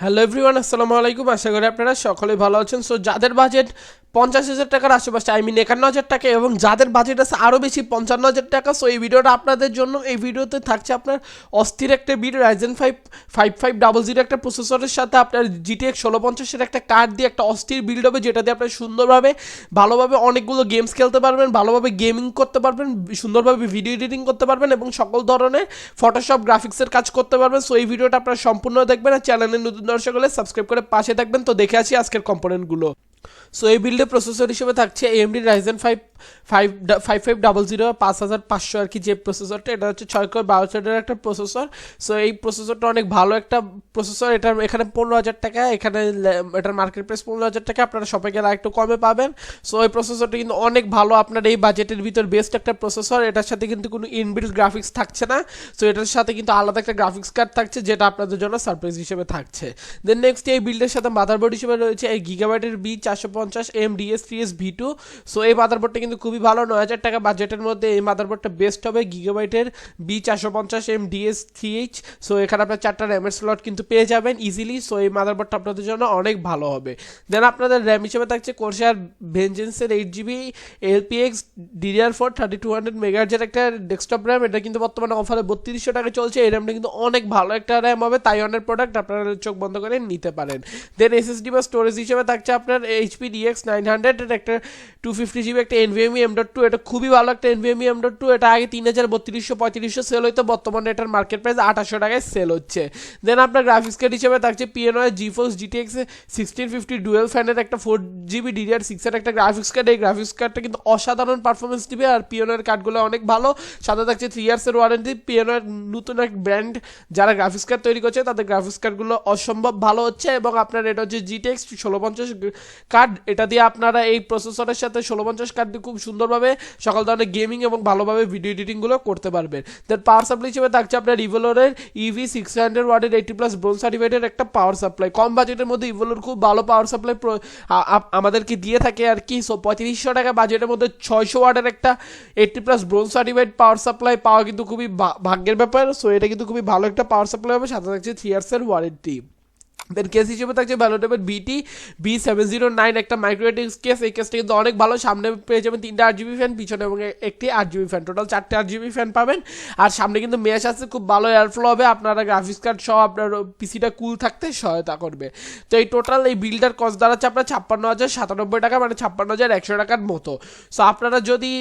Hello everyone, আসসালামু আলাইকুম। আশা করি আপনারা সকলেই ভালো আছেন। সো যাদের বাজেট 50,000 টাকার আশেপাশে, 51,000 টাকা, এবং যাদের বাজেট আছে আরও বেশি 55,000 টাকা, সো এই ভিডিওটা আপনাদের জন্য। এই ভিডিওতে থাকছে আপনার অস্থির একটা ভিডিও, রাইজেন 5500 একটা প্রসেসরের সাথে আপনার জিটিএক্স 1650 একটা কার্ড দিয়ে একটা অস্থির বিল্ড হবে, যেটা দিয়ে আপনার সুন্দরভাবে ভালোভাবে অনেকগুলো গেমস খেলতে পারবেন, ভালোভাবে গেমিং করতে পারবেন, সুন্দরভাবে ভিডিও এডিটিং করতে পারবেন এবং সকল ধরনের ফটোশপ গ্রাফিক্সের কাজ করতে পারবেন। সো এই ভিডিওটা আপনারা সম্পূর্ণ দেখবেন আর চ্যানেলের নতুন দর্শক হলে সাবস্ক্রাইব করে পাশে থাকবেন। তো দেখে আসি আজকের কম্পোনেন্টগুলো। সো এই বিল্ডে প্রসেসর হিসেবে থাকছে এএমডি রাইজেন 5500 5500 আর কি, যে প্রসেসরটা, এটা হচ্ছে 6 কোর 12 থ্রেডের একটা প্রসেসর। সো এই প্রসেসরটা অনেক ভালো একটা প্রসেসর। এটার এখানে 15,000 টাকা, এখানে এটার মার্কেট প্রাইস 15,000 টাকা, আপনারা সবাই গেলে একটু কমে পাবেন। সো এই প্রসেসরটা কিন্তু অনেক ভালো, আপনার এই বাজেটের ভিতর বেস্ট একটা প্রসেসর। এটার সাথে কিন্তু কোনো ইনবিল্ট গ্রাফিক্স থাকছে না। সো এটার সাথে কিন্তু আলাদা একটা গ্রাফিক্স কার্ড থাকছে, যেটা আপনাদের জন্য সারপ্রাইজ হিসেবে থাকছে। দেন নেক্সট এই বিল্ডের সাথে মাদারবোর্ড হিসেবে রয়েছে এই গিগাবাইটের B450 MDS3S V2। সো এই মাদারবোর্ডটা কিন্তু খুবই ভালো, 9,000 টাকা বাজেটের মধ্যে এই মাদারবোর্ডটা বেস্ট হবে। গিগাবাইটের B450 MDS3H। সো এখানে আপনার 4টা র্যামের স্লট কিন্তু পেয়ে যাবেন ইজিলি। সো এই মাদারবোর্ডটা আপনাদের জন্য অনেক ভালো হবে। দেন আপনাদের র্যাম হিসেবে থাকছে কোরসার ভেঞ্জেন্সের 8GB LPX DDR4 3200 মেগাহার্জের একটা ডেস্কটপ র্যাম। এটা কিন্তু বর্তমানে অফারে 3200 টাকা চলছে। এই র্যামটা কিন্তু অনেক ভালো একটা র্যাম হবে, তাইওয়ানের প্রোডাক্ট, আপনারা চোখ বন্ধ করে নিতে পারেন। দেন এসএসডি বা স্টোরেজ হিসেবে থাকছে আপনার HP DX 900 এর একটা 250GB একটা NVMe M.2। এটা খুবই ভালো একটা NVMe M.2। এটা আগে 3,3200-3500 সেল হইতো, বর্তমানে এটার মার্কেট প্রাইস 2800 টাকায় সেল হচ্ছে। দেন আপনার গ্রাফিক্স কার্ড হিসেবে থাকছে PNY GeForce GTX 1650 ডুয়েল ফ্যানের একটা 4GB DDR6 এর একটা গ্রাফিক্স কার্ড। এই গ্রাফিক্স কার্ডটা কিন্তু অসাধারণ পারফরমেন্স দিবে, আর PNY কার্ডগুলো অনেক ভালো। সাথে থাকছে 3 ইয়ার্সের ওয়ারেন্টি। PNY নতুন এক ব্র্যান্ড, যারা গ্রাফিক্স কার্ড তৈরি করছে তাদের গ্রাফিক্স কার্ডগুলো অসম্ভব ভালো হচ্ছে। এবং আপনার এটা হচ্ছে GTX 1650 কার্ড, এটা দিয়ে আপনারা এই প্রসেসরের সাথে 1650 কার্ড দিয়ে খুব সুন্দরভাবে সকল ধরনের গেমিং এবং ভালোভাবে ভিডিও এডিটিংগুলো করতে পারবেন। দেন পাওয়ার সাপ্লাই হিসেবে থাকছে আপনার ইভোলোরের EV 600 ওয়াটের 80+ ব্রোঞ্জ সার্টিফাইডের একটা পাওয়ার সাপ্লাই। কম বাজেটের মধ্যে ইভোলোর খুব ভালো পাওয়ার সাপ্লাই আমাদেরকে দিয়ে থাকে আর কি। সো 3500 টাকা বাজেটের মধ্যে 600 ওয়াটের একটা 80+ ব্রোঞ্জ সার্টিফাইড পাওয়ার সাপ্লাই পাওয়া কিন্তু খুবই ভাগ্যের ব্যাপার। সো এটা কিন্তু খুবই ভালো একটা পাওয়ার সাপ্লাই হবে, সাথে থাকছে 3 ইয়ার্সের ওয়ারেন্টি। দেন কেস হিসেবে থাকছে ভ্যালোটেবের B709 একটা মাইক্রোয়েটিক্স কেস। এই কেসটা কিন্তু অনেক ভালো। সামনে পেয়ে যাবেন 3টা 8GB ফ্যান, পিছনে এবং একটি 8GB fan, total 4টে 8GB fan পাবেন। আর সামনে কিন্তু মেশ আছে, খুব ভালো এয়ারফ্লো হবে, আপনারা গ্রাফিক্স কার্ড সহ আপনার পিসিটা কুল থাকতে সহায়তা করবে। তো এই টোটাল এই বিল্ডার কস্ট দাঁড়াচ্ছে আপনার 56,097 টাকা, মানে 56,100 টাকার মতো। সো আপনারা যদি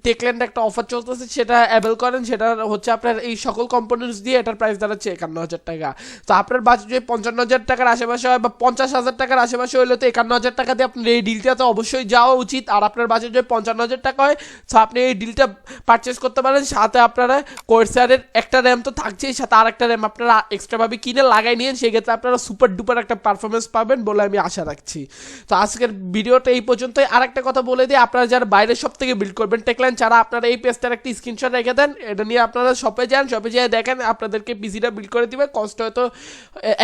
টেকল্যান্ড একটা অফার চলতেছে সেটা অ্যাভেল করেন, সেটা হচ্ছে আপনার এই সকল কম্পোনেন্টস দিয়ে এটার প্রাইস দাঁড়াচ্ছে 51,000 টাকা। তো আপনার বাজেট যদি 55,000 টাকার আশেপাশে হয় বা 50,000 টাকার আশেপাশে হলে তো 51,000 টাকা দিয়ে আপনার এই ডিলটাতে অবশ্যই যাওয়া উচিত। আর আপনার বাজেট যদি 55,000 টাকা হয়, তো আপনি এই ডিলটা পারচেস করতে পারেন। সাথে আপনারা কোর্সারের একটা র্যাম তো থাকছেই, সাথে আর একটা র্যাম আপনারা এক্সট্রাভাবে কিনে লাগাই নিন, সেক্ষেত্রে আপনারা সুপার ডুপার একটা পারফরমেন্স পাবেন বলে আমি আশা রাখছি। তো আজকের ভিডিওটা এই পর্যন্তই। আর একটা কথা বলে দিই, আপনারা যারা বাইরের সব থেকে বিল্ড করবেন টেকল্যান্ড ছাড়া, আপনারা এই পেজটার একটা স্ক্রিনশট রেখে দেন। এটা নিয়ে আপনারা শপে যান, শপে যেয়ে দেখেন আপনাদেরকে পিসিটা বিল্ড করে দিবে। কষ্ট হয়তো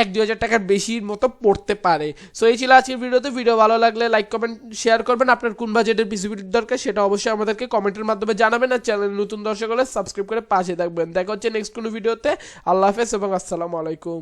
1-2 হাজার টাকার বেশির মতো পড়তে পারে। সো এই ছিল আজকের ভিডিওতে। ভিডিও ভালো লাগলে লাইক কমেন্ট শেয়ার করবেন। আপনার কোন বাজেটের পিসি দরকার সেটা অবশ্যই আমাদেরকে কমেন্টের মাধ্যমে জানাবেন। আর চ্যানেল নতুন দর্শক হলে সাবস্ক্রাইব করে পাশে থাকবেন। দেখা হচ্ছে নেক্সট কোনো ভিডিওতে। আল্লাহ হাফেজ এবং আসসালামু আলাইকুম।